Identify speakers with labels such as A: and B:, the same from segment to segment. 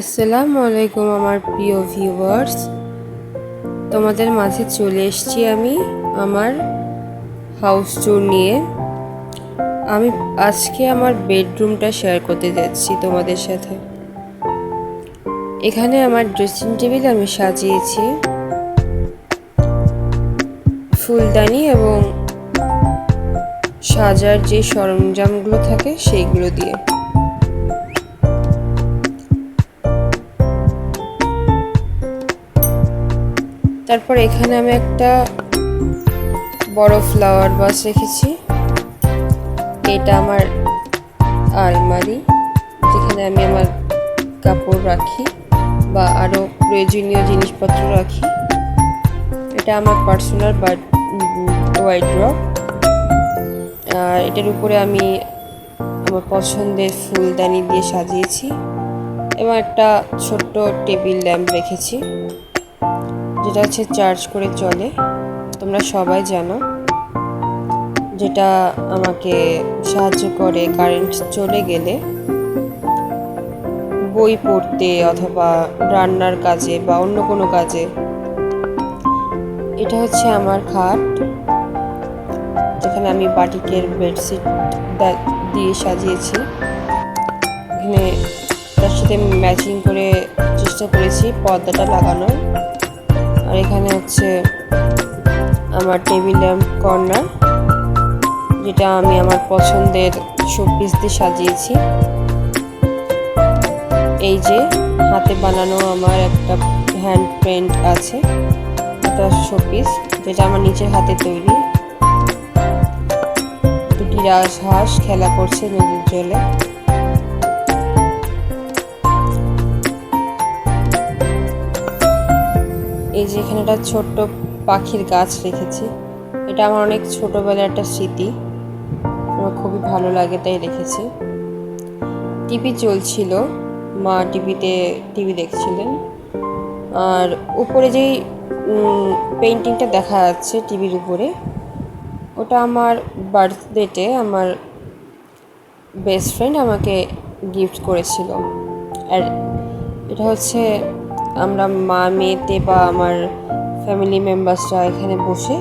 A: আসসালামু আলাইকুম আমার প্রিয় ভিউয়ার্স, তোমাদের মাঝে চলে এসেছি আমি আমার হাউস ট্যুর নিয়ে। আমি আজকে আমার বেডরুমটা শেয়ার করতে যাচ্ছি তোমাদের সাথে। এখানে আমার ড্রেসিং টেবিল আমি সাজিয়েছি ফুলদানি এবং সাজার যে সরঞ্জামগুলো থাকে সেইগুলো দিয়ে। তারপর এখানে আমি একটা বড় ফ্লাওয়ার ভাস রেখেছি। এটা আমার আলমারি, যেখানে আমি আমার কাপড় রাখি বা আরও প্রয়োজনীয় জিনিসপত্র রাখি। এটা আমার পার্সোনাল ওয়ার্ড্রব। আর এটার উপরে আমি আমার পছন্দের ফুলদানি দিয়ে সাজিয়েছি এবং একটা ছোট্ট টেবিল ল্যাম্প রেখেছি, যেটা হচ্ছে চার্জ করে চলে, তোমরা সবাই জানো, যেটা আমাকে সাহায্য করে কারেন্ট চলে গেলে বই পড়তে অথবা রান্নার কাজে বা অন্য কোনো কাজে। এটা হচ্ছে আমার খাট, যেখানে আমি বাটিকের বেডশিট দিয়ে সাজিয়েছি। এখানে তার সাথে ম্যাচিং করে চেষ্টা করেছি পর্দাটা লাগানোর। আর এখানে হচ্ছে আমার টেবিল ল্যাম্প কর্নার, যেটা আমি আমার পছন্দের শোপিস দিয়ে সাজিয়েছি। এই যে হাতে বানানো আমার একটা হ্যান্ড পেইন্ট আছে, একটা শোপিস, যেটা আমার নিজের হাতে তৈরি। দুটি রাজহাঁস খেলা করছে নদীর জলে। এই যে এখানে একটা ছোট্ট পাখির গাছ রেখেছি। এটা আমার অনেক ছোটবেলার একটা স্মৃতি, আমার খুবই ভালো লাগে তাই রেখেছি। টিভি চলছিল, মা টিভি দেখছিলেন। আর উপরে যেই পেইন্টিংটা দেখা যাচ্ছে টিভির উপরে, ওটা আমার বার্থডেতে আমার বেস্ট ফ্রেন্ড আমাকে গিফট করেছিল। আর এটা হচ্ছে আমরা মা মেয়েতে বা আমার ফ্যামিলি মেম্বার্সরা এখানে বসে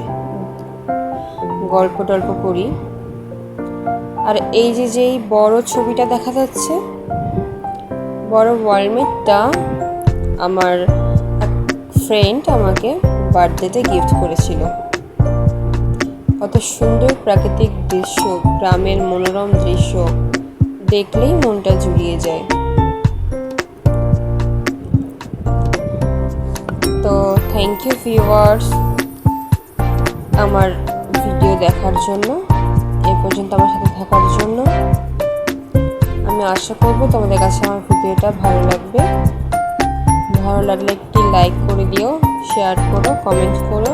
A: গল্প টল্প করি। আর এই যেই বড় ছবিটা দেখা যাচ্ছে, বড় ওয়ালমেটটা আমার ফ্রেন্ড আমাকে বার্থডেতে গিফট করেছিল। কত সুন্দর প্রাকৃতিক দৃশ্য, গ্রামের মনোরম দৃশ্য দেখলেই মনটা জুড়িয়ে যায়। তো থ্যাংক ইউ ভিউয়ার্স আমার ভিডিও দেখার জন্য, এই পর্যন্ত আমার সাথে থাকার জন্য। আমি আশা করব তোমাদের কাছে আমার ভিডিওটা ভালো লাগবে। ভালো লাগলে একটি লাইক করে দিও, শেয়ার করো, কমেন্ট করো।